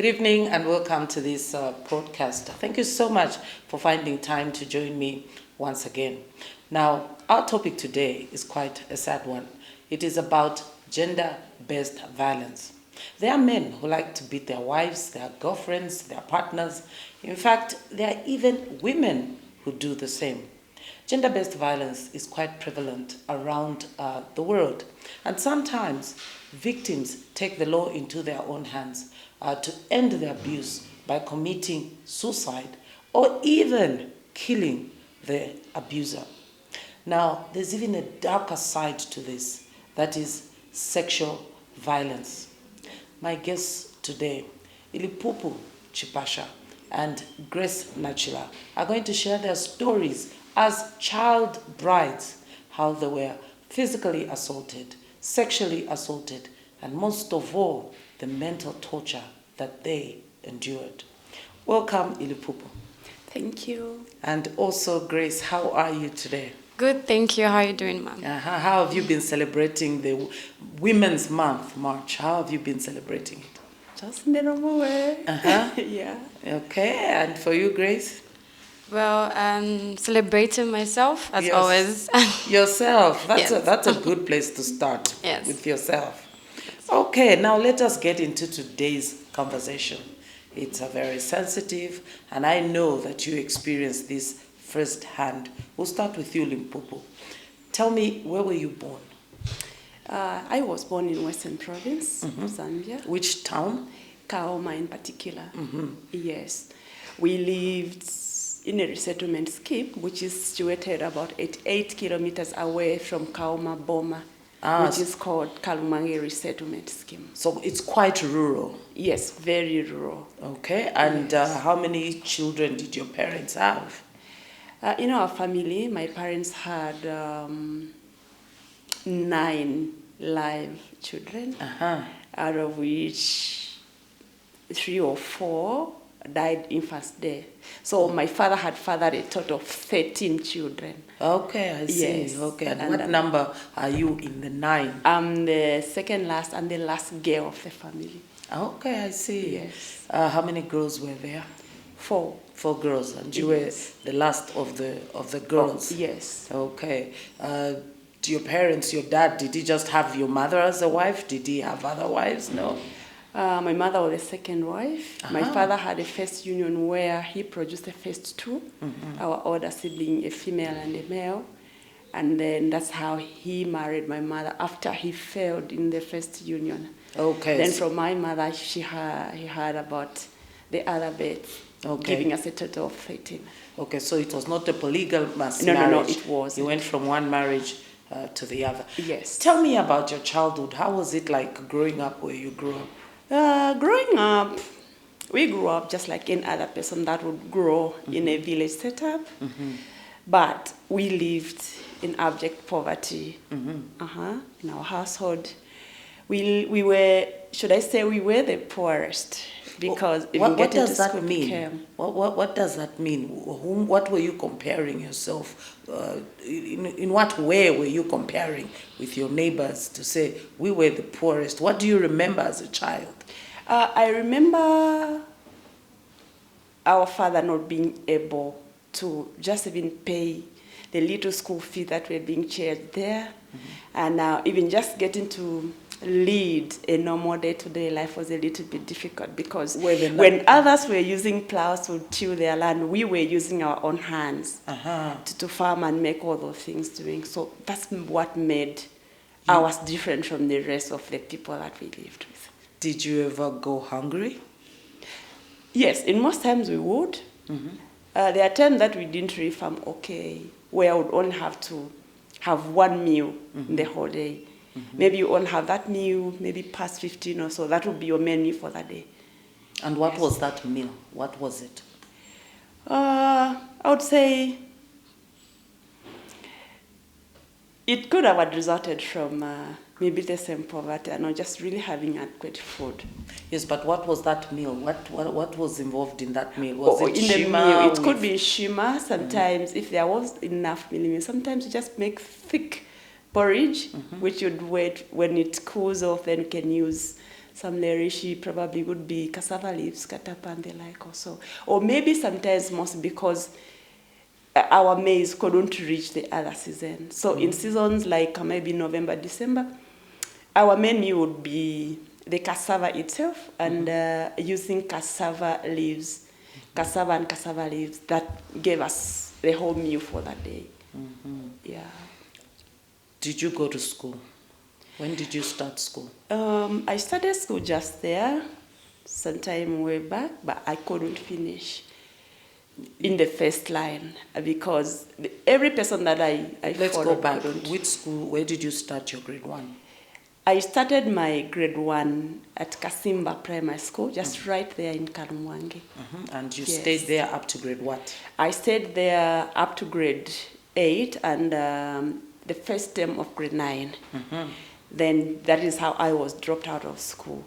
Good evening and welcome to this podcast. Thank you so much for finding time to join me once again. Now, our topic today is quite a sad one. It is about gender-based violence. There are men who like to beat their wives, their girlfriends, their partners. In fact, there are even women who do the same. Gender-based violence is quite prevalent around the world, and sometimes victims take the law into their own hands to end the abuse by committing suicide or even killing the abuser. Now, there's even a darker side to this, that is sexual violence. My guests today, Ilipupu Chipasha and Grace Nachila, are going to share their stories as child brides, how they were physically assaulted, sexually assaulted, and most of all, the mental torture that they endured. Welcome, Ilipupu. Thank you. And also, Grace, how are you today? Good, thank you. How are you doing, ma'am? How have you been celebrating the Women's Month, March? How have you been celebrating it? Just in the normal way. Yeah. Okay, and for you, Grace? Well, celebrating myself, as always. Yourself. Yes. That's a good place to start. Yes. With yourself. Okay, now let us get into today's conversation. It's a very sensitive, and I know that you experienced this firsthand. We'll start with you, Limpopo. Tell me, where were you born? I was born in Western Province, Zambia. Which town? Kaoma in particular. Yes. We lived in a resettlement scheme, which is situated about 8 kilometers away from Kaoma Boma, which is called Kalumange Resettlement Scheme. So it's quite rural. Yes, very rural. Okay, and yes. How many children did your parents have? In our family, my parents had 9 live children, out of which 3 or 4 died infant's death. So my father had fathered a total of 13 children. Okay, I see. Yes. Okay, and what number are you in the 9? I'm the second last and the last girl of the family. Okay, I see. Yes. How many girls were there? 4. 4 girls, and you were the last of the girls. Oh, yes. Okay. Do your parents, your dad, did he just have your mother as a wife? Did he have other wives? No. My mother was the second wife. My father had a first union where he produced the first 2, our older sibling, a female and a male. And then that's how he married my mother after he failed in the first union. Okay. Then from my mother, he had about the other births, giving us a total of 13. Okay, so it was not a polygamous marriage? No, it was. You went from one marriage to the other. Yes. Tell me about your childhood. How was it like growing up where you grew up? Growing up, we grew up just like any other person that would grow in a village setup. But we lived in abject poverty in our household. We were, should I say, we were the poorest. Because what does that mean? What does that mean? What were you comparing yourself? In what way were you comparing with your neighbors to say we were the poorest? What do you remember as a child? I remember our father not being able to just even pay the little school fee that were being charged there, and even just getting to lead a normal day-to-day life was a little bit difficult because when others were using plows to till their land, we were using our own hands to farm and make all those things doing. So that's what made ours different from the rest of the people that we lived with. Did you ever go hungry? Yes, in most times we would. There are times that we didn't really farm where I would only have to have one meal in the whole day. Maybe you only have that meal, maybe past 15 or so. That would be your menu for that day. And what was that meal? What was it? I would say it could have resulted from maybe the same poverty and not just really having adequate food. Yes, but what was that meal? What was involved in that meal? Was it in shima? The meal, it could be shima. Sometimes, if there was enough meal, sometimes you just make thick porridge, which you'd wait when it cools off, then you can use some leirishi probably would be cassava leaves cut up and the like also. Or maybe sometimes most because our maize couldn't reach the other season. So in seasons like maybe November, December, our main meal would be the cassava itself and using cassava leaves, cassava and cassava leaves that gave us the whole meal for that day. Yeah. Did you go to school? When did you start school? I started school just there, sometime way back, but I couldn't finish in the first line because every person that I Let's followed go back. couldn't. Which school, where did you start your grade 1? I started my grade 1 at Kasimba Primary School, just right there in Kalumwangi. And you Yes. stayed there up to grade what? I stayed there up to grade 8 and the first term of grade 9. Then that is how I was dropped out of school.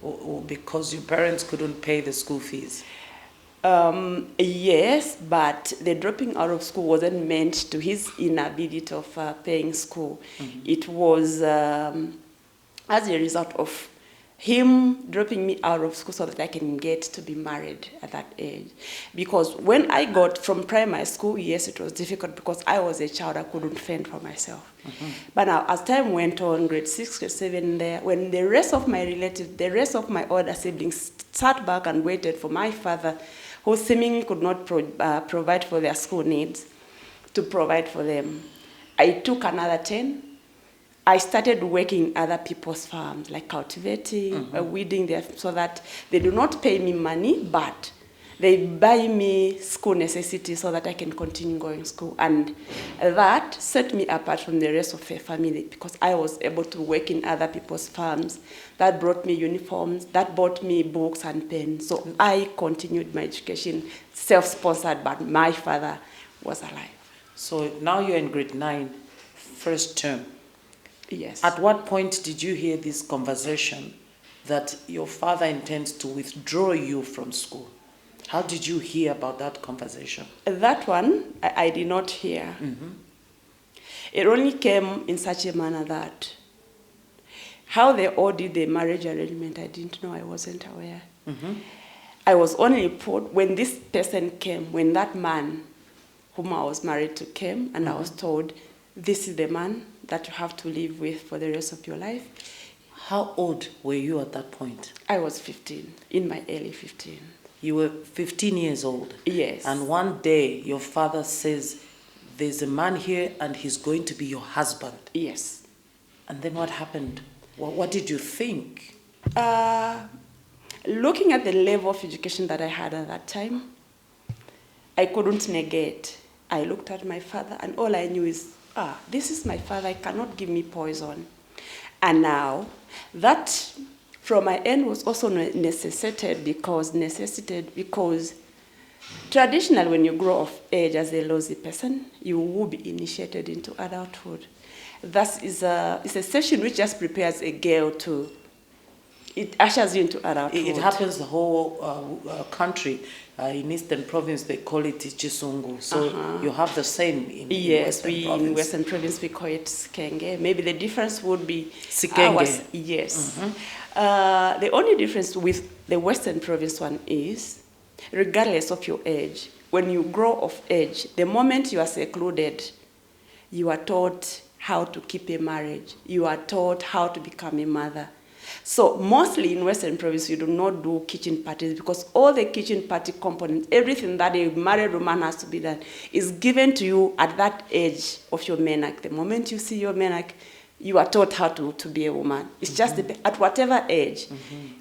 Or because your parents couldn't pay the school fees? Yes, but the dropping out of school wasn't meant to his inability of paying school. It was as a result of him dropping me out of school so that I can get to be married at that age. Because when I got from primary school, yes, it was difficult because I was a child, I couldn't fend for myself. But now, as time went on, grade 6, grade 7 there, when the rest of my relatives, the rest of my older siblings sat back and waited for my father, who seemingly could not provide for their school needs, to provide for them, I took another 10. I started working in other people's farms, like cultivating, weeding, so that they do not pay me money, but they buy me school necessities so that I can continue going to school. And that set me apart from the rest of the family because I was able to work in other people's farms. That brought me uniforms, that bought me books and pens. So I continued my education, self-sponsored, but my father was alive. So now you're in grade 9, first term. Yes. At what point did you hear this conversation that your father intends to withdraw you from school? How did you hear about that conversation? That one, I did not hear. It only came in such a manner that how they all did the marriage arrangement, I didn't know, I wasn't aware. I was only put when this person came, when that man whom I was married to came, and I was told, this is the man that you have to live with for the rest of your life. How old were you at that point? I was 15, in my early 15. You were 15 years old? Yes. And one day your father says, there's a man here and he's going to be your husband. Yes. And then what happened? What did you think? Looking at the level of education that I had at that time, I couldn't negate. I looked at my father and all I knew is, this is my father, he cannot give me poison. And now, that from my end was also necessitated because traditionally when you grow of age as a lousy person, you will be initiated into adulthood. That is it's a session which just prepares a girl to, it ushers you into adulthood. It happens the whole country. In Eastern Province, they call it Chisungu. So you have the same in Western Province. In Western Province, we call it Sikenge. Maybe the difference would be... Sikenge. Yes. The only difference with the Western Province one is, regardless of your age, when you grow of age, the moment you are secluded, you are taught how to keep a marriage. You are taught how to become a mother. So mostly in Western Province, you do not do kitchen parties because all the kitchen party components, everything that a married woman has to be done, is given to you at that age of your menarche. The moment you see your menarche, you are taught how to be a woman. It's just at whatever age,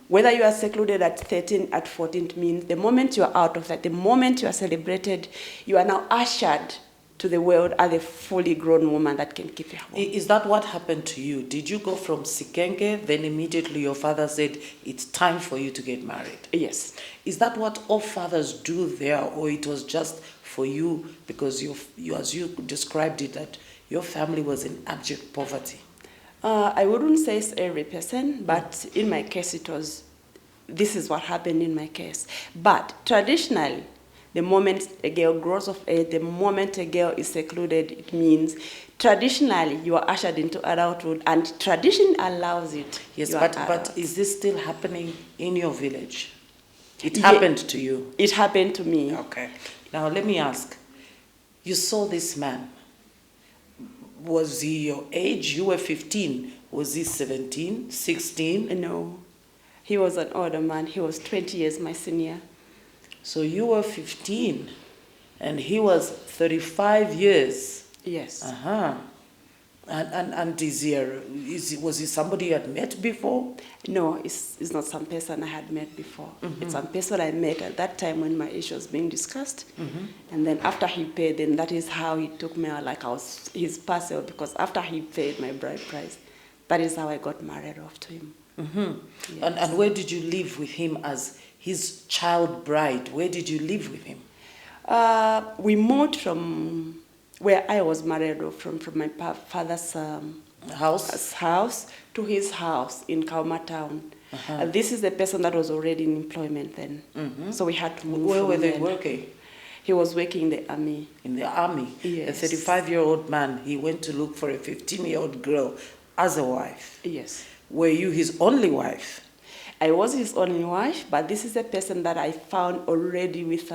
whether you are secluded at 13, at 14, means the moment you are out of that, the moment you are celebrated, you are now ushered to the world as a fully grown woman that can keep a home. Is that what happened to you? Did you go from Sikenge, then immediately your father said, it's time for you to get married? Yes. Is that what all fathers do there, or it was just for you because you as you described it, that your family was in abject poverty? I wouldn't say it's every person, but in my case this is what happened in my case. But traditionally, The moment a girl grows of age, the moment a girl is secluded, it means traditionally you are ushered into adulthood, and tradition allows it. Yes, but is this still happening in your village? It happened to you? It happened to me. Okay. Now let me ask, you saw this man. Was he your age? You were 15. Was he 17, 16? No. He was an older man. He was 20 years my senior. So you were 15 and he was 35 years. Yes. Uh-huh. And was he somebody you had met before? No, it's not some person I had met before. Mm-hmm. It's some person I met at that time when my issue was being discussed. Mm-hmm. And then after he paid, then that is how he took me out, like I was his parcel, because after he paid my bride price, that is how I got married off to him. Mm-hmm. Yes. And where did you live with him as his child bride? Where did you live with him? We moved from where I was married from my father's house to his house in Kauma town. Uh-huh. This is the person that was already in employment then. Mm-hmm. So we had to move. Where were they working? He was working in the army. In the army? Yes. A 35-year-old man, he went to look for a 15-year-old girl as a wife. Yes. Were you his only wife? I was his only wife, but this is a person that I found already with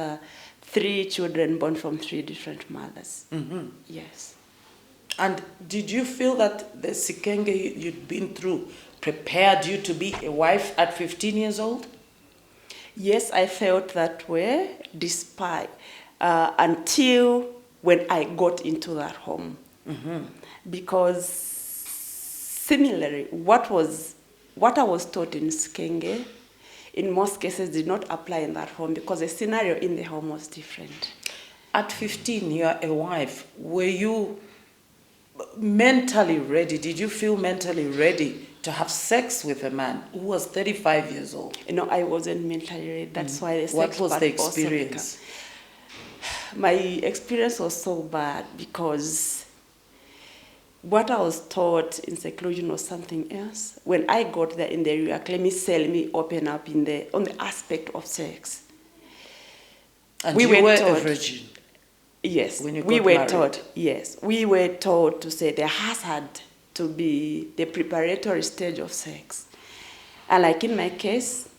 3 children born from 3 different mothers. Mm-hmm. Yes. And did you feel that the Sikenge you'd been through prepared you to be a wife at 15 years old? Yes, I felt that way, despite until when I got into that home. Mm-hmm. Because similarly, what I was taught in Sikenge, in most cases did not apply in that home because the scenario in the home was different. At 15, you are a wife. Were you mentally ready? Did you feel mentally ready to have sex with a man who was 35 years old? No, I wasn't mentally ready. That's why the sex What was part the experience? My experience was so bad because what I was taught in seclusion was something else. When I got there in the area, let me open up on the aspect of sex. And you were a virgin? Yes. When you got we were married. taught. Yes, we were taught to say there has had to be the preparatory stage of sex, and like in my case,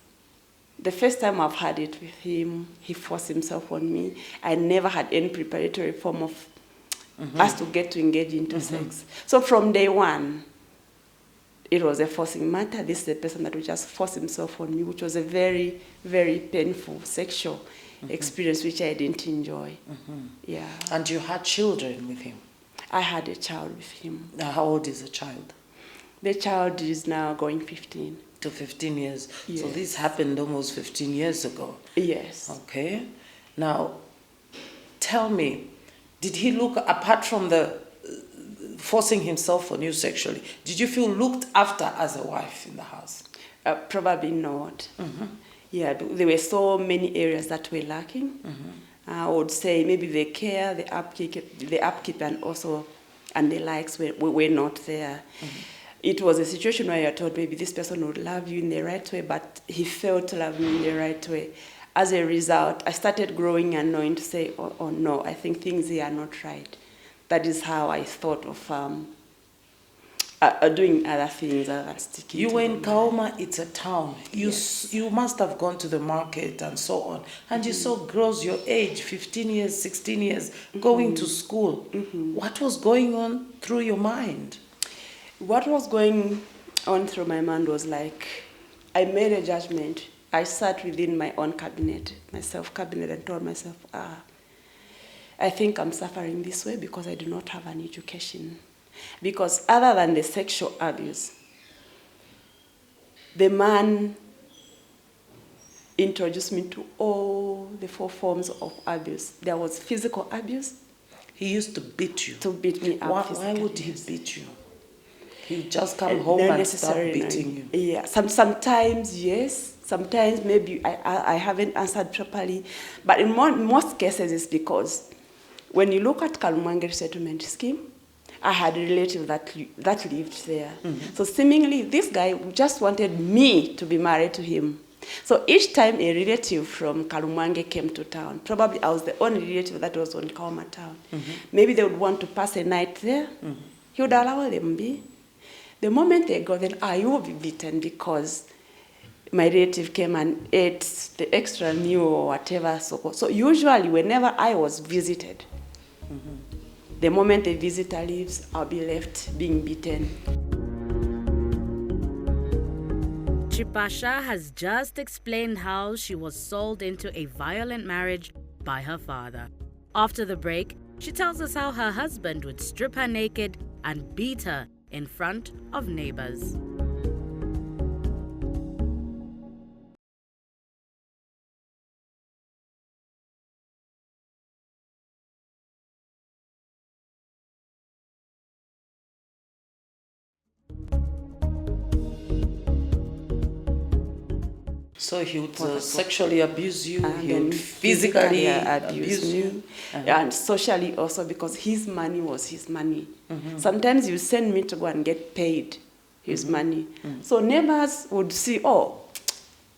the first time I've had it with him, he forced himself on me. I never had any preparatory form of us to get to engage into sex. So from day one, it was a forcing matter. This is the person that would just force himself on me, which was a very, very painful sexual experience, which I didn't enjoy. Yeah. And you had children with him? I had a child with him. Now, how old is the child? The child is now going 15. To 15 years. Yes. So this happened almost 15 years ago. Yes. Okay. Now, tell me, did he look, apart from the forcing himself on you sexually, did you feel looked after as a wife in the house? Probably not. Yeah, there were so many areas that were lacking. I would say maybe the care, the upkeep, and the likes were not there. It was a situation where I thought maybe this person would love you in the right way, but he failed to love me in the right way. As a result, I started growing and knowing to say, oh no, I think things here are not right. That is how I thought of doing other things other than sticking. You were in Kauma, it's a town. You must have gone to the market and so on. And you saw girls your age, 15 years, 16 years, going to school. What was going on through your mind? What was going on through my mind was like, I made a judgment. I sat within my own cabinet, my self-cabinet, and told myself, I think I'm suffering this way because I do not have an education. Because other than the sexual abuse, the man introduced me to all the 4 forms of abuse. There was physical abuse. He used to beat you. To beat me up. Why would he beat you? He just come home and start beating you. Yeah, sometimes yes. Sometimes maybe I haven't answered properly. But in most cases it's because when you look at Kalumangere settlement scheme, I had a relative that lived there. So seemingly this guy just wanted me to be married to him. So each time a relative from Kalumwange came to town, probably I was the only relative that was on Kauma town. Maybe they would want to pass a night there. He would allow them be. The moment they go, then you will be beaten because my relative came and ate the extra meal or whatever. So usually whenever I was visited, the moment the visitor leaves, I'll be left being beaten. Chasha has just explained how she was sold into a violent marriage by her father. After the break, she tells us how her husband would strip her naked and beat her in front of neighbors. So he would sexually abuse you, he would physically physically abuse you, and socially also, because his money was his money. Sometimes you send me to go and get paid his money. So neighbors would see,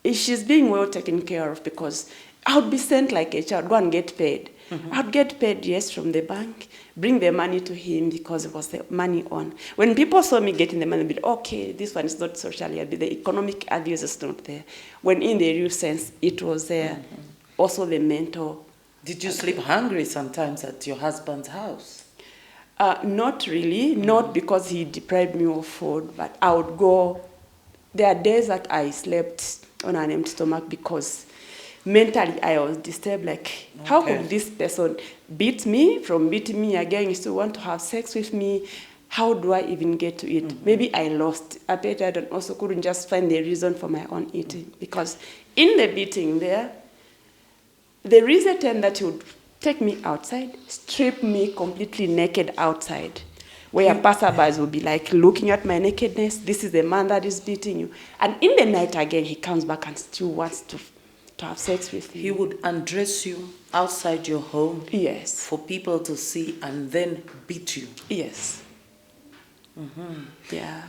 she's being well taken care of, because I would be sent like a child, go and get paid. I would get paid, yes, from the bank, bring the money to him because it was the money on. When people saw me getting the money, they'd be like, okay, this one is not socially abuse, the economic abuse is not there. When in the real sense, it was there. Also the mental. Did you sleep hungry sometimes at your husband's house? Not really, not because he deprived me of food, but I would go. There are days that I slept on an empty stomach because mentally I was disturbed, like, how could this person beat me? From beating me again, he still want to have sex with me. How do I even get to eat? Maybe I lost appetite and also couldn't just find the reason for my own eating. Because in the beating there is a time that he would take me outside, strip me completely naked outside, where passerbys would be like looking at my nakedness. This is the man that is beating you. And in the night again, he comes back and still wants to have sex with you. He would undress you outside your home. Yes. For people to see and then beat you. Yes. Yeah.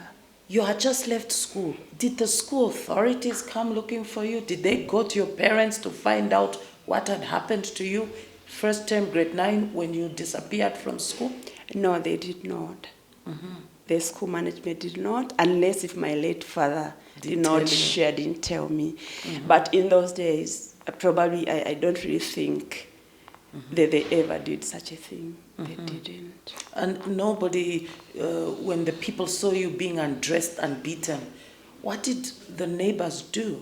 You had just left school. Did the school authorities come looking for you? Did they go to your parents to find out what had happened to you first term grade 9 when you disappeared from school? No, they did not. The school management did not, unless if my late father didn't tell me. But in those days, probably I don't really think that they ever did such a thing. They didn't. And nobody, when the people saw you being undressed and beaten, what did the neighbors do?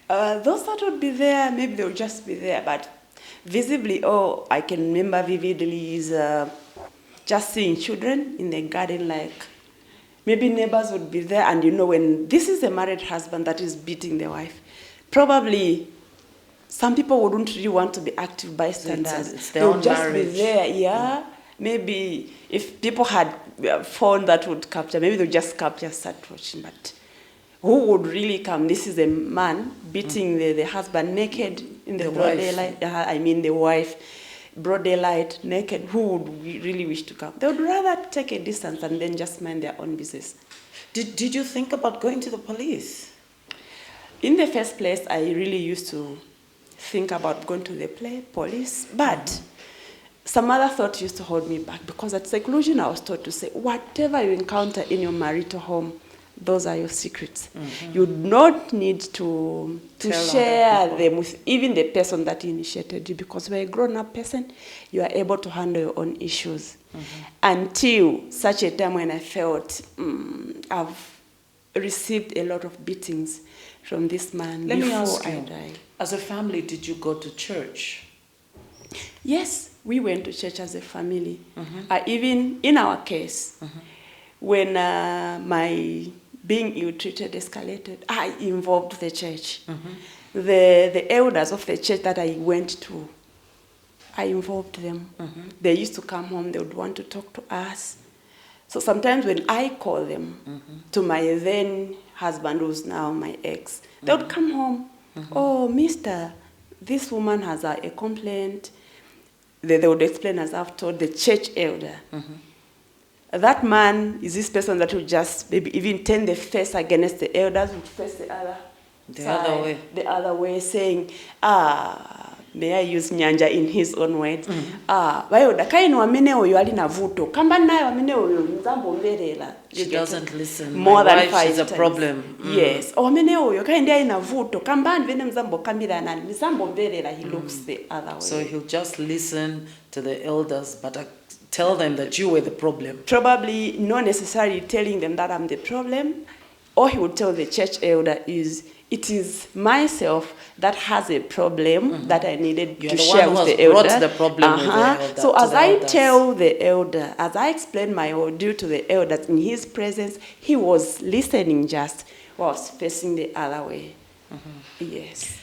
Those that would be there, maybe they would just be there. But visibly, I can remember vividly is just seeing children in the garden, like maybe neighbors would be there, and when this is a married husband that is beating the wife, probably some people wouldn't really want to be active bystanders. They would just be there, Maybe if people had a phone that would capture, maybe they would just capture, start watching. But who would really come? This is a man beating the husband naked in the broad daylight. The wife, broad daylight, naked. Who would really wish to come? They would rather take a distance and then just mind their own business. Did you think about going to the police? In the first place, I really used to think about going to the police, but some other thought used to hold me back, because at seclusion I was taught to say, whatever you encounter in your marital home, those are your secrets. You do not need to share them with even the person that initiated you, because you're a grown-up person, you are able to handle your own issues. Until such a time when I felt I've received a lot of beatings from this man. Let me ask I you, died. as a family, did you go to church? Yes, we went to church as a family. Even in our case, when my being ill-treated escalated, I involved the church. The elders of the church that I went to, I involved them. They used to come home, they would want to talk to us. So sometimes when I call them to my then husband, who's now my ex, they would come home. Oh, mister, this woman has a complaint. They would explain, as I've told the church elder. That man is this person that would just maybe even turn the face against the elders, would face the other The other way. The other way, saying, may I use Nyanja in his own words? Bayoda kaino wamene oyo ali na vuto. Kamba naye wamene oyo nzambo mberera. She doesn't listen. More than wife, 5 she's a times. problem. Yes. Wamene oyo kaindi ali na vuto. Kamba vene mzambo kambira nani. Nzambo mberera, he looks the other way. So he'll just listen to the elders, but tell them that you were the problem. Probably not necessarily telling them that I'm the problem. Or he would tell the church elder it is myself that has a problem that I needed to share with the elder. Brought the problem with the elder. So as I tell the elder, as I explain my ordeal to the elder in his presence, he was listening just, was facing the other way. Yes.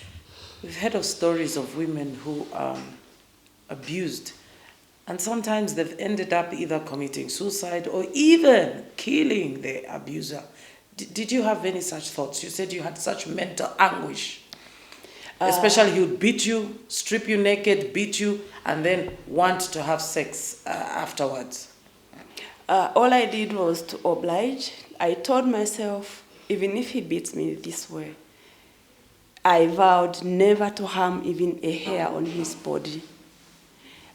We've heard of stories of women who are abused, and sometimes they've ended up either committing suicide or even killing the abuser. Did you have any such thoughts? You said you had such mental anguish. Especially he would beat you, strip you naked, beat you, and then want to have sex afterwards. All I did was to oblige. I told myself, even if he beats me this way, I vowed never to harm even a hair on his body.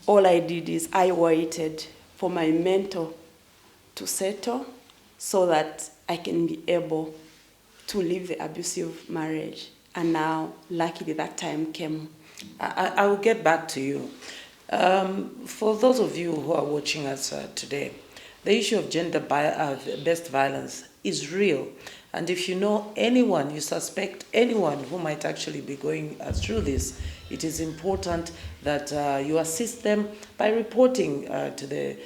All I did is I waited for my mentor to settle so that I can be able to leave the abusive marriage. And now, luckily, that time came. I will get back to you. For those of you who are watching us today, the issue of gender-based violence is real. And if you know anyone, you suspect anyone who might actually be going through this, it is important that you assist them by reporting to the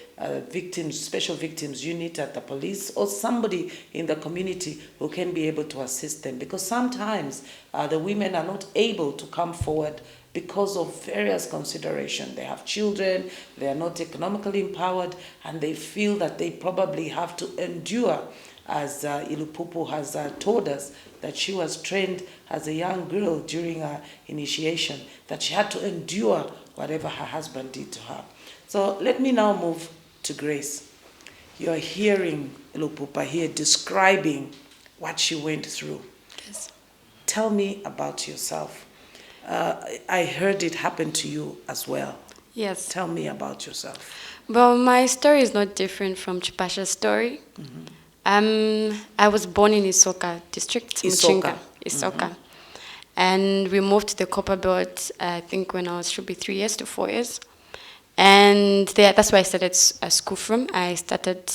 special victims unit at the police or somebody in the community who can be able to assist them. Because sometimes the women are not able to come forward because of various considerations. They have children, they are not economically empowered, and they feel that they probably have to endure, as Ilupupu has told us, that she was trained as a young girl during her initiation, that she had to endure whatever her husband did to her. So let me now move to Grace. You're hearing Ilupupa here describing what she went through. Yes. Tell me about yourself. I heard it happen to you as well. Yes. Tell me about yourself. Well, my story is not different from Chipasha's story. I was born in Isoka district, Isoka. Isoka. And we moved to the Copper Belt, I think when I should be 3 years to 4 years. And that's where I started school from. I started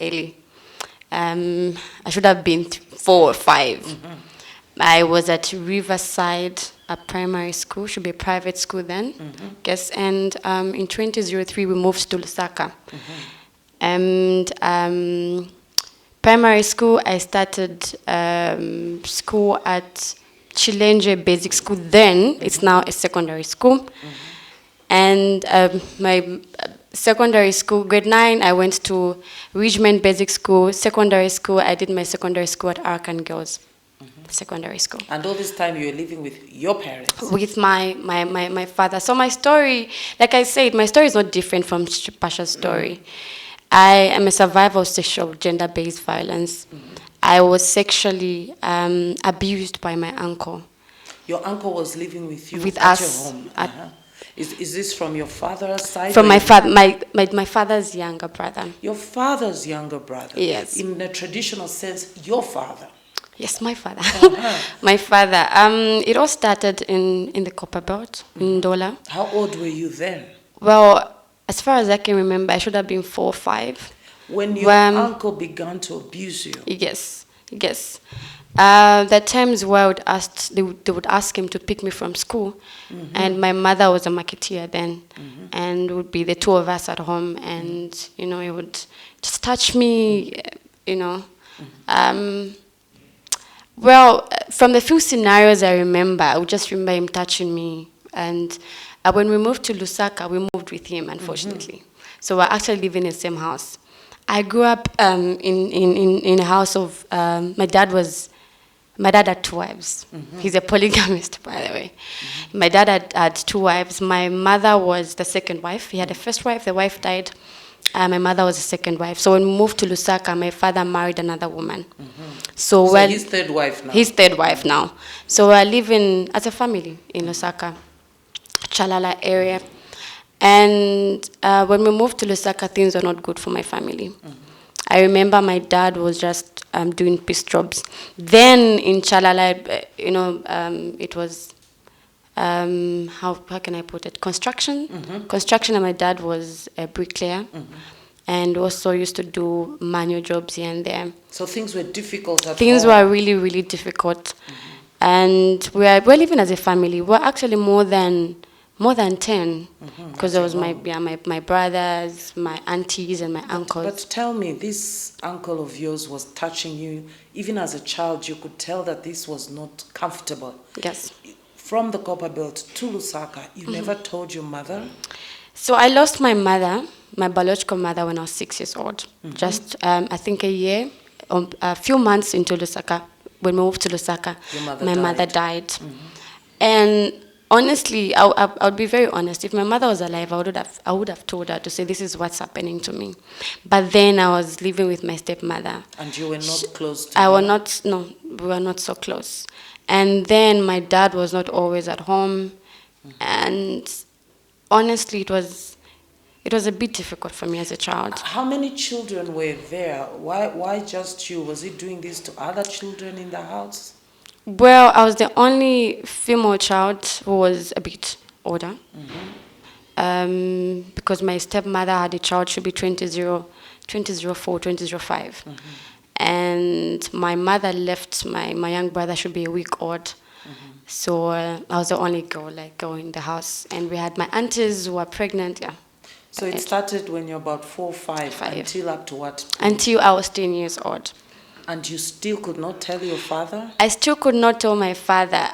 early. I should have been 4 or 5. I was at Riverside, a primary school, should be a private school then. Yes, and in 2003 we moved to Lusaka. And primary school, I started school at Chilenje Basic School then. It's now a secondary school. And my secondary school, grade 9, I went to Ridgeman Basic School. Secondary school, I did my secondary school at Arkan Girls Secondary School. And all this time you were living with your parents? With my father. So my story, like I said, my story is not different from Pasha's story. I am a survivor of sexual gender-based violence. I was sexually abused by my uncle. Your uncle was living with you With at us, your home? Is this from your father's side? From my father's younger brother. Your father's younger brother? Yes. In a traditional sense, your father? Yes, my father. My father. It all started in the Copper Belt, in Dora. How old were you then? Well, as far as I can remember, I should have been 4 or 5. When your uncle began to abuse you? Yes, yes. There are times where they would ask him to pick me from school, and my mother was a marketeer then, and it would be the two of us at home, and he would just touch me, Well, from the few scenarios I remember, I would just remember him touching me, and when we moved to Lusaka, we moved with him, unfortunately. So we're actually living in the same house. I grew up in a house of my dad had 2 wives. He's a polygamist, by the way. My dad had 2 wives. My mother was the second wife. He had a first wife. The wife died My mother was the second wife. So when we moved to Lusaka, my father married another woman. So his third wife now. His third wife now. So we're living as a family in Lusaka, Chalala area. And when we moved to Lusaka, things were not good for my family. I remember my dad was just doing piece jobs. Then in Chalala, it was, how can I put it? Construction. Construction, and my dad was a bricklayer. And also used to do manual jobs here and there. So things were difficult at Things home. were really, really difficult. And we're living as a family. We're actually more than 10, because there was my brothers, my aunties, and my uncles. But tell me, this uncle of yours was touching you. Even as a child, you could tell that this was not comfortable. Yes. From the Copperbelt to Lusaka, you never told your mother? So I lost my mother, my biological mother, when I was 6 years old. Just, I think a few months into Lusaka, when we moved to Lusaka, my mother died. And honestly, I would be very honest. If my mother was alive, I would have told her to say, this is what's happening to me. But then I was living with my stepmother. And you were not close to her? We were not so close. And then my dad was not always at home. And honestly, it was a bit difficult for me as a child. How many children were there? Why just you? Was he doing this to other children in the house? Well, I was the only female child who was a bit older. Because my stepmother had a child, should be 2004, 2005. And my mother left my young brother, should be a week old. So I was the only girl in the house. And we had my aunties who were pregnant, yeah. So it started when you're about 4 or 5, until up to what? Until I was 10 years old. And you still could not tell your father? I still could not tell my father.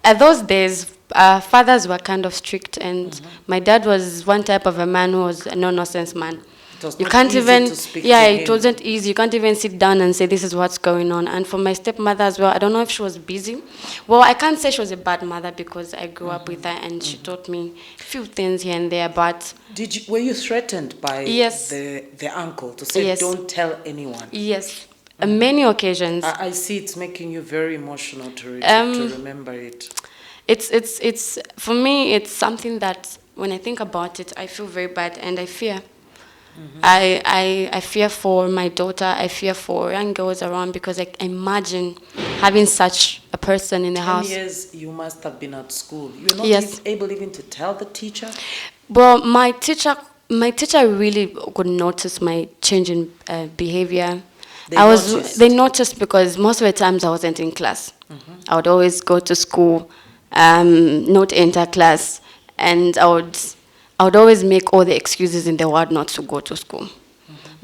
At those days, fathers were kind of strict, and my dad was one type of a man who was a no-nonsense man. You can't even to speak to him. It wasn't easy. You can't even sit down and say, this is what's going on. And for my stepmother as well, I don't know if she was busy. Well, I can't say she was a bad mother, because I grew up with her, and she taught me a few things here and there, but... Were you threatened by the uncle to say, don't tell anyone? Yes. On many occasions. I see it's making you very emotional to remember it. It's for me, it's something that when I think about it, I feel very bad, and I fear. I fear for my daughter. I fear for young girls around, because I imagine having such a person in the house. 10 years you must have been at school. You were not able even to tell the teacher? Well, my teacher really could notice my change in behavior. They noticed because most of the times I wasn't in class. I would always go to school, not enter class, and I would always make all the excuses in the world not to go to school.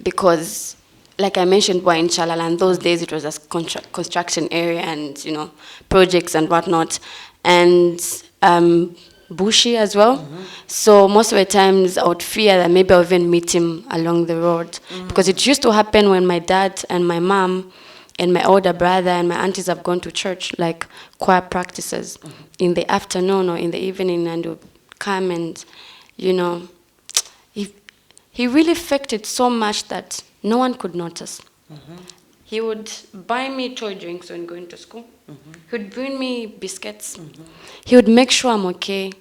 Because, like I mentioned, we're in Chalala, and those days it was a construction area, and projects and whatnot, and bushy as well. So most of the times I would fear that maybe I'll even meet him along the road. Because it used to happen when my dad and my mom and my older brother and my aunties have gone to church, like choir practices, in the afternoon or in the evening, and would come and, he really faked it so much that no one could notice. He would buy me toy drinks when going to school. He would bring me biscuits. He would make sure I'm okay.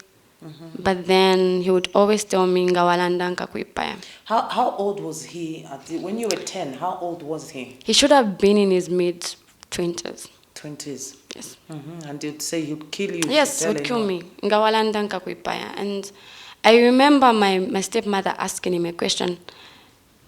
But then he would always tell me, "Ngawalandanka kuipaya." How old was he when you were 10? How old was he? He should have been in his mid-20s. 20s? Yes. And he'd say he'd kill you. Yes, he would kill me. Ngawalandanka kuipaya. And I remember my stepmother asking him a question.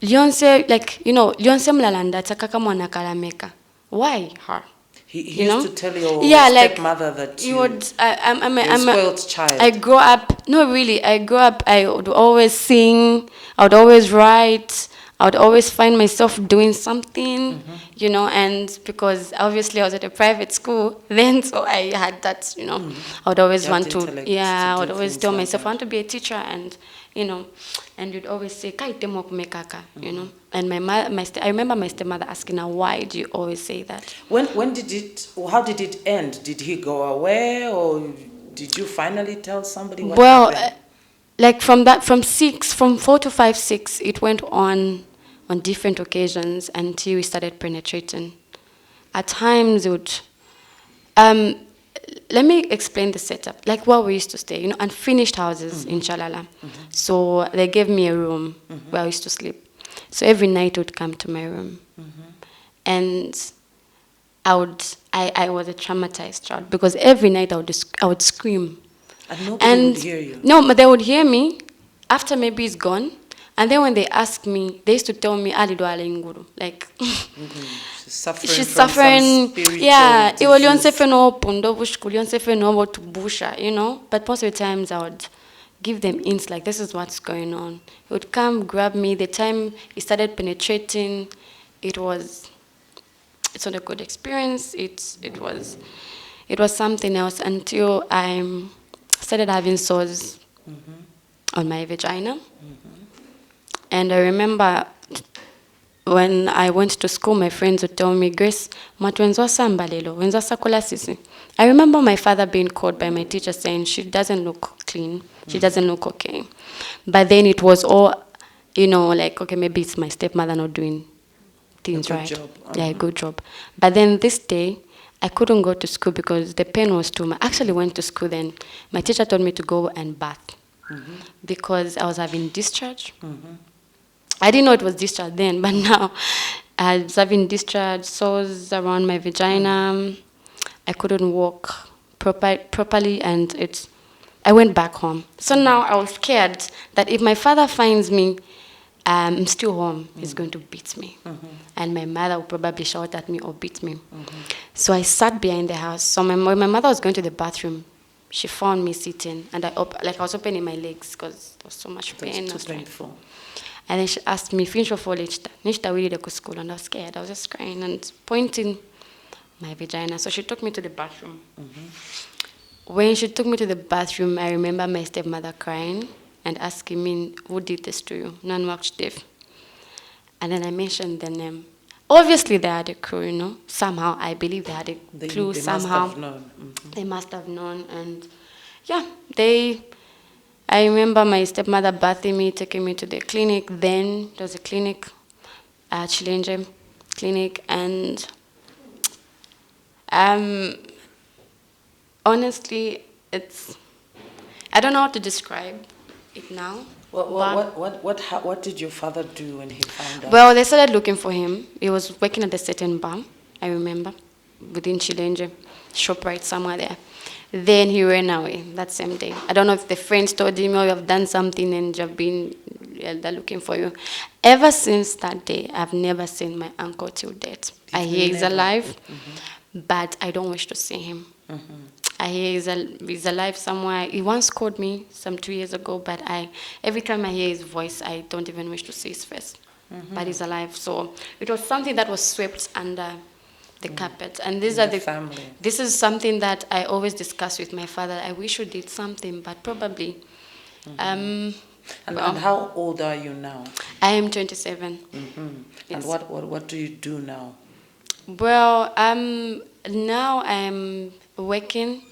Lyonse, Lyonse mlalanda takaka mwana kalameka. Why her? He used to tell your stepmother that you would. I'm a spoiled child. I grew up. No, really. I grew up. I would always sing. I would always write. I would always find myself doing something, and because obviously I was at a private school then, so I had that, I would always want to, I would always tell myself I want to be a teacher, and, and you'd always say, "Kaitemo kumekaka," And I remember my stepmother asking her, "Why do you always say that?" How did it end? Did he go away, or did you finally tell somebody what happened? like from 4 to 5, 6, it went on different occasions until we started penetrating. At times it would, let me explain the setup, like where we used to stay, unfinished houses in Chalala. So they gave me a room where I used to sleep. So every night would come to my room. And I was a traumatized child because every night I would scream. And nobody would hear you? No, but they would hear me after maybe it's gone. And then when they ask me, they used to tell me, Ali do ale nguru. Like, She's suffering. Yeah, it was to busha, But most of the times I would give them hints like, this is what's going on. He would come, grab me. The time he started penetrating, it's not a good experience. It was something else until I started having sores on my vagina. And I remember when I went to school, my friends would tell me, Grace, matwenzo samba lelo, wenzo sakola sisi. I remember my father being called by my teacher saying, she doesn't look clean, she doesn't look okay. But then it was all, like, okay, maybe it's my stepmother not doing things right. Job. Yeah, a good job. But then this day, I couldn't go to school because the pain was too much. I actually went to school then. My teacher told me to go and bath because I was having discharge. I didn't know it was discharge then, but now I was having discharge, sores around my vagina. I couldn't walk properly, and I went back home. So now I was scared that if my father finds me, I'm still home, he's going to beat me. And my mother will probably shout at me or beat me. So I sat behind the house. So when my mother was going to the bathroom, she found me sitting, and I was opening my legs because there was so much pain. It was too painful. And then she asked me, finish for Nishta we did go school, and I was scared. I was just crying and pointing my vagina. So she took me to the bathroom. When she took me to the bathroom, I remember my stepmother crying and asking me, who did this to you? Non-work And then I mentioned the name. Obviously, they had a clue, Somehow, I believe they had a clue. Somehow, must have known. They must have known. And yeah, I remember my stepmother bathing me, taking me to the clinic. Then there was a clinic, Chilenje clinic, and honestly, I don't know how to describe it now. What did your father do when he found out? Well, they started looking for him. He was working at a certain bar, I remember, within Chilenje, ShopRite, somewhere there. Then he ran away that same day. I don't know if the friends told him, oh, you have done something and they're looking for you. Ever since that day, I've never seen my uncle till date. I hear he's alive, but I don't wish to see him. I hear he's alive somewhere. He once called me some 2 years ago, but every time I hear his voice, I don't even wish to see his face. But he's alive. So it was something that was swept under the carpet. And these are the family. This is something that I always discuss with my father. I wish we did something, but probably. And how old are you now? I am 27. And Yes. what do you do now? Well, now I'm working.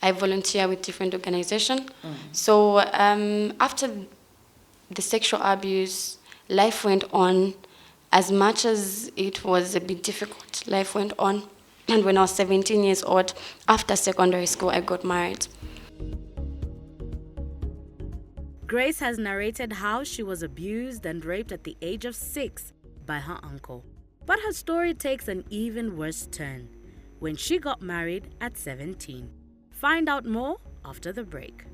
I volunteer with different organizations. So after the sexual abuse, life went on. As much as it was a bit difficult, life went on. And when I was 17 years old, after secondary school, I got married. Grace has narrated how she was abused and raped at the age of 6 by her uncle. But her story takes an even worse turn when she got married at 17. Find out more after the break.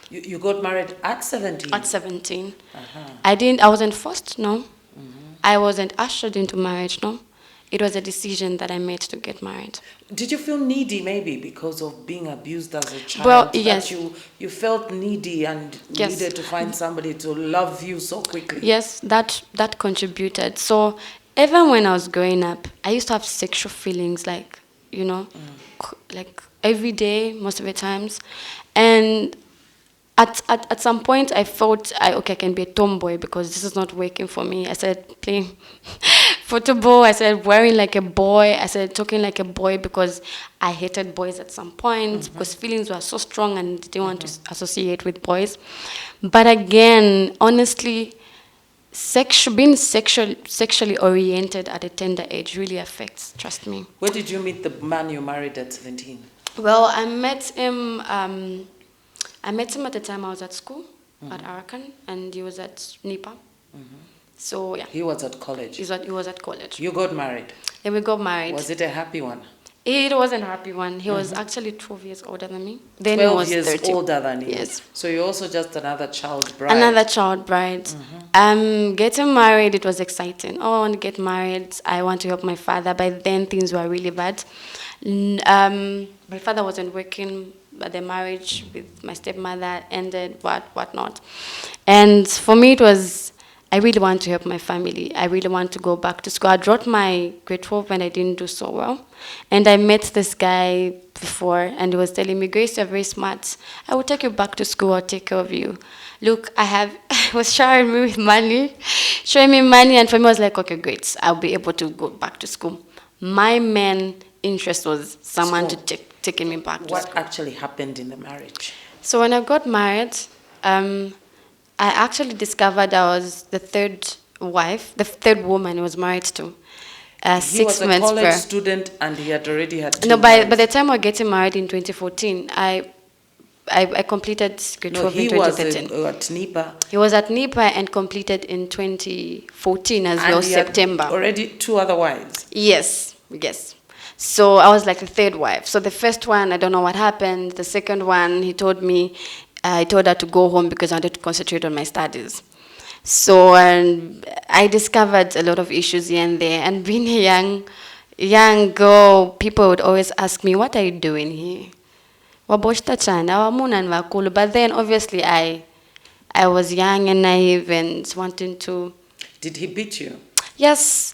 You got married at 17? At 17. I wasn't forced, no. I wasn't ushered into marriage, no. It was a decision that I made to get married. Did you feel needy maybe because of being abused as a child? Well, yes. You felt needy and needed to find somebody to love you so quickly? Yes, that contributed. So even when I was growing up, I used to have sexual feelings like, like every day, most of the times. And at some point I thought I can be a tomboy because this is not working for me. I started playing football. I started wearing like a boy. I started talking like a boy because I hated boys at some point because feelings were so strong and didn't want to associate with boys. But again, honestly, being sexually oriented at a tender age really affects, trust me. Where did you meet the man you married at 17? Well, I met him at the time I was at school at Arakan, and he was at NIPA. So yeah. He was at college. He was at college. You got married. And we got married. Was it a happy one? It wasn't a happy one. He was actually 12 years older than me. Then 12 he was years 30. older than you. Yes. So you're also just another child bride. Another child bride. Getting married, it was exciting. Oh, I want to get married. I want to help my father. By then, things were really bad. My father wasn't working. But the marriage with my stepmother ended, whatnot. And for me, it was, I really want to help my family. I really want to go back to school. I dropped my grade 12 and I didn't do so well. And I met this guy before, and he was telling me, Grace, you're very smart. I will take you back to school. I'll take care of you. Look, I was showering me with money, showing me money, and for me, I was like, okay, great. I'll be able to go back to school. My main interest was someone to taking me back to school. What actually happened in the marriage? So when I got married, I actually discovered I was the third wife, the third woman I was married to. 6 months He was a college prior. student and he had already had two No, by wives. the time we were getting married in 2014, I completed grade 12 in he was 2013. at NIPA. He was at NIPA and completed in 2014 as And well, he had September. already two other wives. Yes. So I was like the third wife. So the first one, I don't know what happened. The second one, he told her to go home because I wanted to concentrate on my studies. So I discovered a lot of issues here and there. And being a young girl, people would always ask me, what are you doing here? But then obviously I was young and naive and wanting to... Did he beat you? Yes.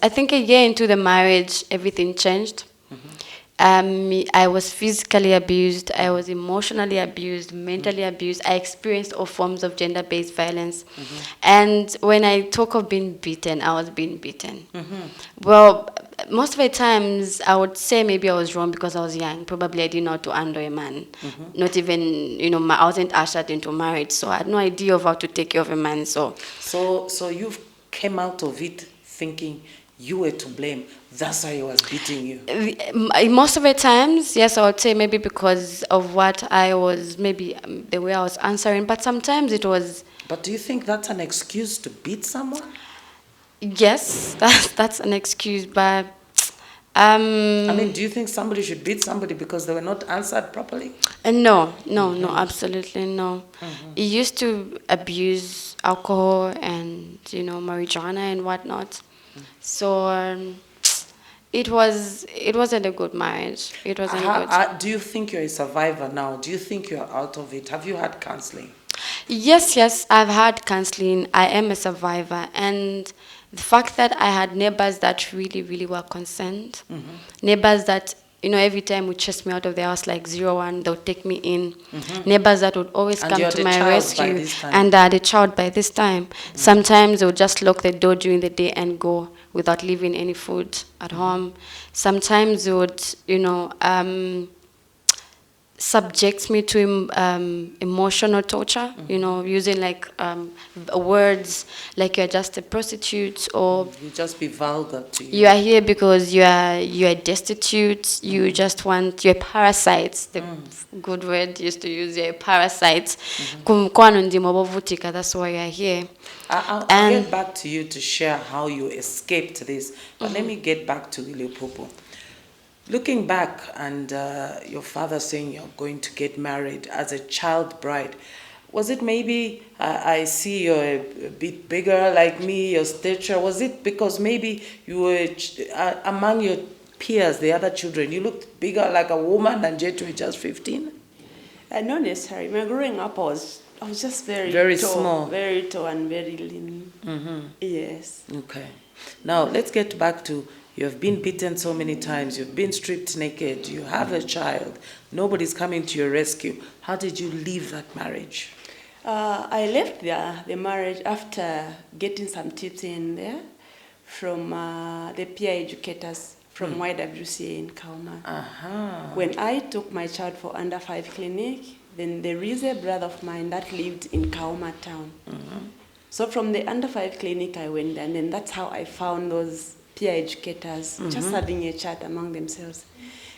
I think a year into the marriage, everything changed. I was physically abused. I was emotionally abused, mentally abused. I experienced all forms of gender-based violence. And when I talk of being beaten, I was being beaten. Well, most of the times, I would say maybe I was wrong because I was young. Probably I didn't know how to handle a man. Not even, I wasn't ushered into marriage, so I had no idea of how to take care of a man. So you came out of it thinking you were to blame. That's why he was beating you. Most of the times, yes, I would say maybe because of what I was, maybe the way I was answering. But sometimes it was... But do you think that's an excuse to beat someone? Yes, that's an excuse, but... I mean, do you think somebody should beat somebody because they were not answered properly? No, absolutely no. He used to abuse alcohol and, marijuana and whatnot. So it wasn't a good marriage. It wasn't good. Do you think you're a survivor now? Do you think you're out of it? Have you had counseling? Yes, I've had counseling. I am a survivor. And the fact that I had neighbors that really, really were concerned, neighbors that, every time would chase me out of the house like 01, they would take me in. Neighbors that would always come to my rescue. And I had a child by this time. Sometimes they would just lock the door during the day and go without leaving any food at home. Sometimes they would, subject me to emotional torture, using like words like you're just a prostitute or you just be vulgar to you. You are here because you are destitute. You just want, you're parasites. The good word used to use, you're a parasite. That's why you're here. I'll get back to you to share how you escaped this. But let me get back to Ilipopo. Looking back and your father saying you're going to get married as a child bride, was it maybe, I see you're a bit bigger like me, your stature, was it because maybe you were among your peers, the other children, you looked bigger like a woman and yet you were just 15? Not necessarily. When growing up, I was just very tall, small. Very tall and very lean. Yes. Okay. Now, let's get back to You have been beaten so many times. You've been stripped naked. You have a child. Nobody's coming to your rescue. How did you leave that marriage? I left the marriage after getting some tips in there from the peer educators from YWCA in Kauma. When I took my child for under 5 clinic, then there is a brother of mine that lived in Kauma town. So from the under 5 clinic I went there, and then that's how I found those peer educators just having a chat among themselves.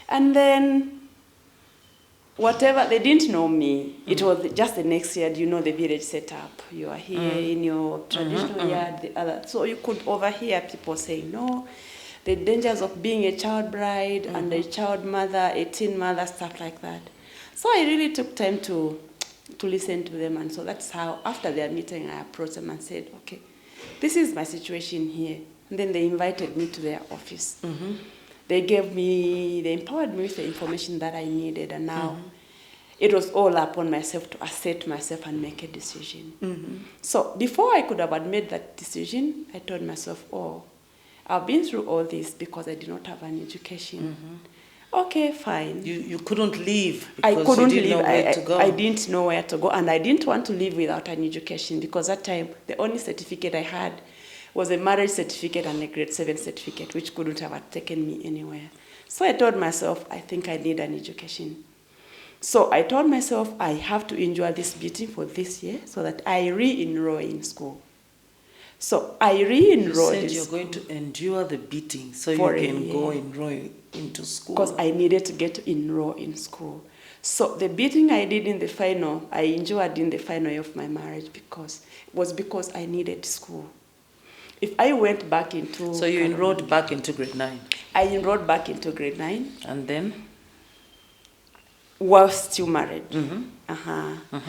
And then whatever, they didn't know me. It was just the next year, you know, the village setup. You are here in your traditional yard, the other. So you could overhear people saying, no, the dangers of being a child bride and a child mother, a teen mother, stuff like that. So I really took time to listen to them. And so that's how, after their meeting, I approached them and said, okay, this is my situation here. And then they invited me to their office. They empowered me with the information that I needed, and now it was all upon myself to assert myself and make a decision. So before I could have made that decision, I told myself, oh, I've been through all this because I did not have an education. Okay, fine. You couldn't leave I because couldn't you didn't leave. know where to go. I didn't know where to go, and I didn't want to live without an education because that time the only certificate I had was a marriage certificate and a grade 7 certificate, which couldn't have taken me anywhere. So I told myself, I think I need an education. So I told myself, I have to endure this beating for this year so that I re-enroll in school. So I re-enrolled. You said you're going to endure the beating so you can go enroll into school. Because I needed to get to enroll in school. So the beating I did in the final, I endured in the final year of my marriage because I needed school. If I went back into... So you enrolled back into grade 9? I enrolled back into grade 9. And then? Was still married.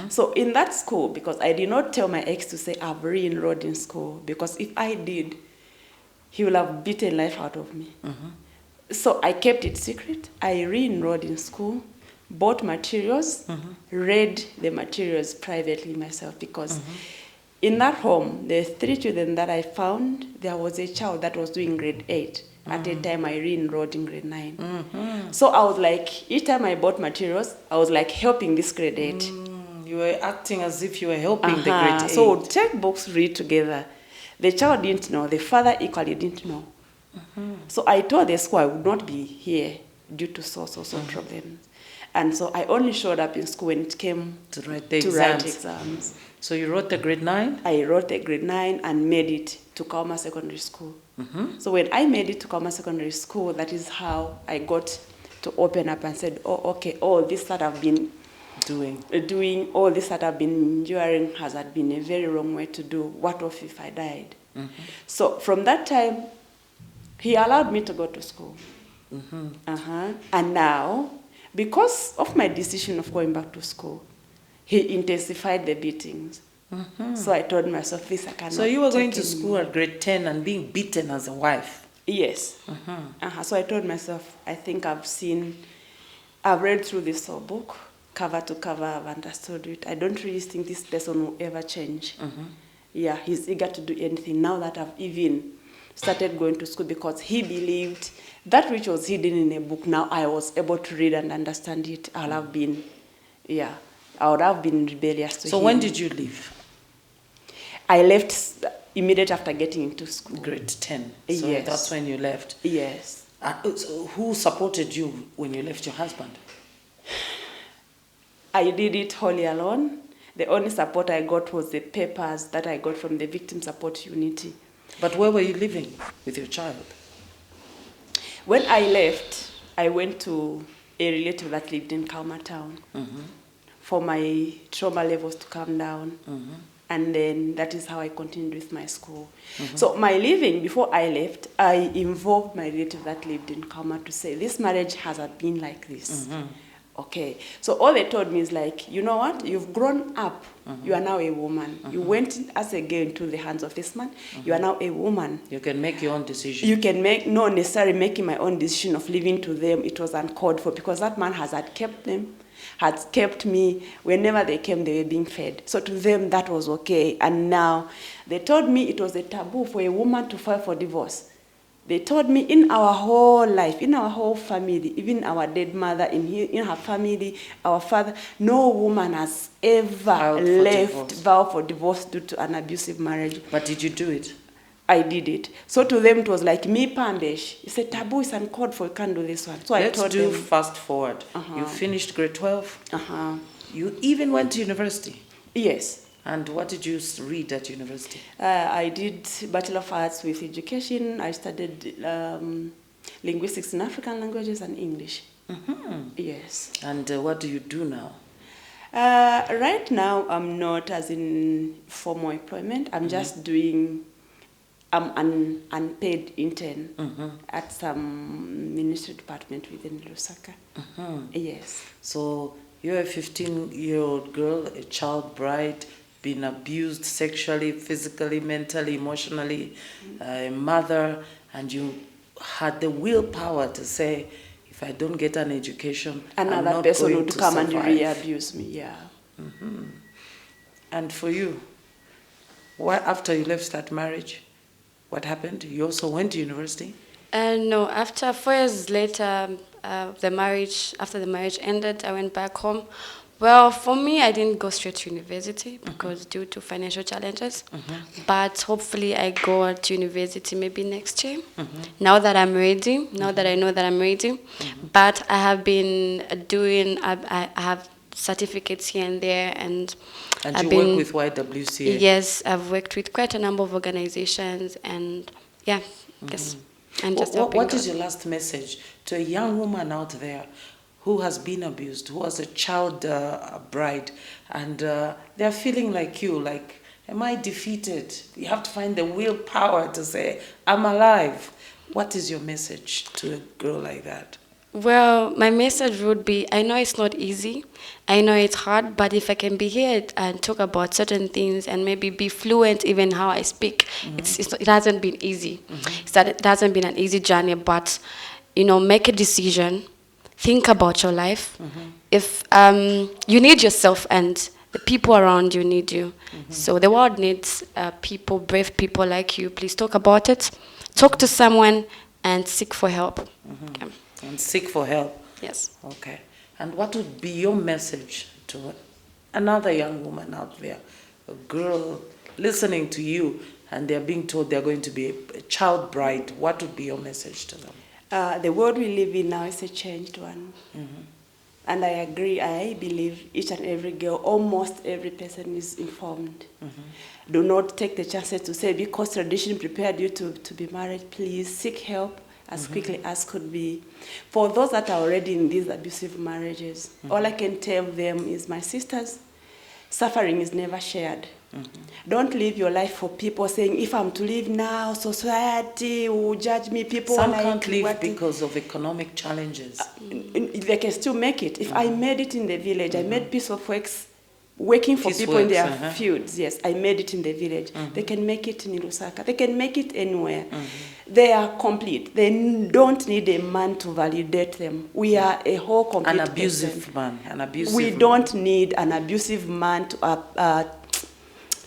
So in that school, because I did not tell my ex to say I've re-enrolled in school, because if I did, he would have beaten life out of me. So I kept it secret. I re-enrolled in school, bought materials, read the materials privately myself, because in that home, the 3 children that I found, there was a child that was doing grade 8. At the time, I re-enrolled in grade 9. So I was like, each time I bought materials, I was like helping this grade 8. You were acting as if you were helping the grade 8. So we'd take books, read together. The child didn't know. The father equally didn't know. So I told the school I would not be here due to so problems. And so I only showed up in school when it came to write the exams. So you wrote the grade 9? I wrote the grade 9 and made it to Kauma Secondary School. So when I made it to Kauma Secondary School, that is how I got to open up and said, oh, okay, all this that I've been doing, all this that I've been enduring has been a very wrong way to do. What if I died? So from that time, he allowed me to go to school. And now, because of my decision of going back to school, he intensified the beatings. So I told myself, this I cannot. So you were going to school at grade 10 and being beaten as a wife? Yes. So I told myself, I think I've read through this whole book, cover to cover, I've understood it. I don't really think this person will ever change. Yeah, he's eager to do anything now that I've even started going to school, because he believed that which was hidden in a book, now I was able to read and understand it. I would have been rebellious to him. So when did you leave? I left immediately after getting into school. Grade 10. So yes. That's when you left. Yes. So who supported you when you left your husband? I did it wholly alone. The only support I got was the papers that I got from the Victim Support Unity. But where were you living with your child? When I left, I went to a relative that lived in Kauma town for my trauma levels to come down. And then that is how I continued with my school. So my leaving, before I left, I involved my relative that lived in Kauma to say, this marriage hasn't been like this. Okay. So all they told me is like, you know what? You've grown up. You are now a woman. You went as a girl into the hands of this man. You are now a woman. You can make your own decision. You can make, not necessarily making my own decision of leaving to them. It was uncalled for, because that man had kept them, had kept me. Whenever they came, they were being fed. So to them, that was okay. And now they told me it was a taboo for a woman to file for divorce. They told me in our whole life, in our whole family, even our dead mother, in her family, our father, no woman has ever vowed for divorce due to an abusive marriage. But did you do it? I did it. So to them, it was like, me pandesh. It's a taboo, it's uncalled for, you can't do this one. So Let's I told do them. fast forward. You finished grade 12. You even went to university. Yes. And what did you read at university? I did Bachelor of Arts with Education. I studied linguistics in African languages and English. Yes. And what do you do now? Right now, I'm not as in formal employment. I'm just doing an unpaid intern at some ministry department within Lusaka. Yes. So you're a 15-year-old girl, a child bride, been abused sexually, physically, mentally, emotionally, a mother, and you had the willpower to say, if I don't get an education, another person would come and re-abuse me, yeah. And for you, after you left that marriage, what happened? You also went to university? No, after 4 years later, after the marriage ended, I went back home. Well, for me, I didn't go straight to university because due to financial challenges. But hopefully I go to university maybe next year. Now that I'm ready, now that I know that I'm ready. But I have been doing, I have certificates here and there. And you work with YWCA? Yes, I've worked with quite a number of organizations. And yeah, yes. And just what is your last message to a young woman out there who has been abused, who was a child bride, and they're feeling like you, like, am I defeated? You have to find the willpower to say, I'm alive. What is your message to a girl like that? Well, my message would be, I know it's not easy, I know it's hard, but if I can be here and talk about certain things and maybe be fluent even how I speak, it hasn't been easy. It hasn't been an easy journey, but, make a decision. Think about your life. If you need yourself and the people around you need you. So the world needs people, brave people like you. Please talk about it. Talk to someone and seek for help. Okay. And seek for help. Yes. Okay. And what would be your message to another young woman out there, a girl listening to you and they're being told they're going to be a child bride? What would be your message to them? The world we live in now is a changed one. And I agree, I believe each and every girl, almost every person is informed. Do not take the chances to say, because tradition prepared you to be married, please seek help as quickly as could be. For those that are already in these abusive marriages, all I can tell them is, my sisters, suffering is never shared. Don't live your life for people saying, if I'm to live now, society will judge me. People Some can't live because of economic challenges. They can still make it. If I made it in the village, I made piece of works, working for people in their fields. Yes, I made it in the village. They can make it in Lusaka. They can make it anywhere. They are complete. They don't need a man to validate them. We are a whole complete An abusive man. We don't need an abusive man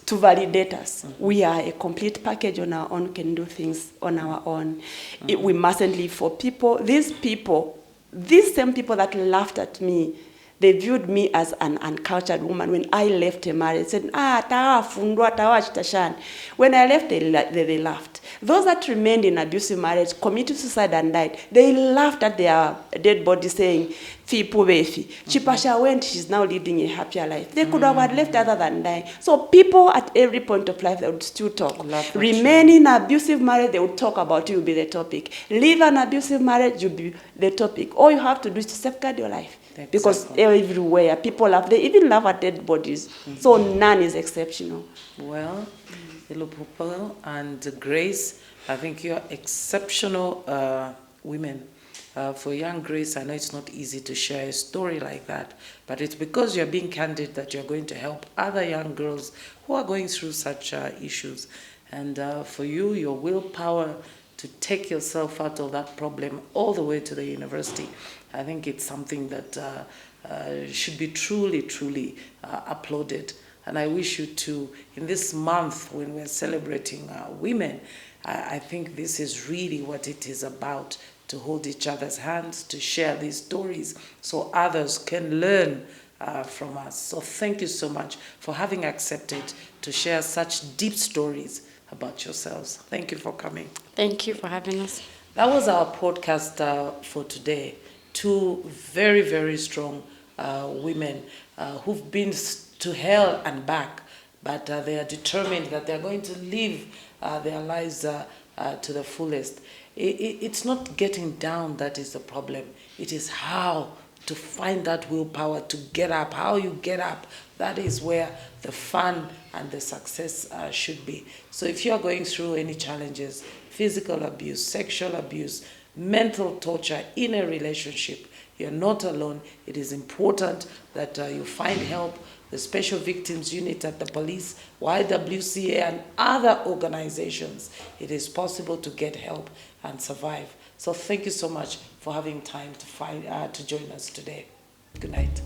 to validate us. We are a complete package on our own, can do things on our own. We mustn't live for people. These same people that laughed at me, they viewed me as an uncultured woman. When I left a marriage, said, tawa fundwa, tawa chitashan. When I left, they laughed. Those that remained in abusive marriage, committed suicide and died, they laughed at their dead body saying, Fi pubefi. Chipasha went, she's now leading a happier life. They could have left other than dying. So people at every point of life, they would still talk. Remain in abusive marriage, they would talk about you, will be the topic. Leave an abusive marriage, you'll be the topic. All you have to do is to safeguard your life. Exactly. Because everywhere, people laugh. They even laugh at dead bodies. So none is exceptional. Well, Ilupupo and Grace, I think you're exceptional women. For young Grace, I know it's not easy to share a story like that, but it's because you're being candid that you're going to help other young girls who are going through such issues. And for you, your willpower to take yourself out of that problem all the way to the university, I think it's something that should be truly, truly applauded. And I wish you to, in this month when we're celebrating women, I think this is really what it is about, to hold each other's hands, to share these stories so others can learn from us. So thank you so much for having accepted to share such deep stories about yourselves. Thank you for coming. Thank you for having us. That was our podcast for today. Two very, very strong women who've been to hell and back, but they are determined that they're going to live their lives to the fullest. It's not getting down that is the problem. It is how to find that willpower to get up. How you get up, that is where the fun and the success should be. So if you are going through any challenges, physical abuse, sexual abuse, mental torture in a relationship, you're not alone. It is important that you find help. The Special Victims Unit at the police, YWCA, and other organizations. It is possible to get help and survive. So thank you so much for having time to join us today. Good night.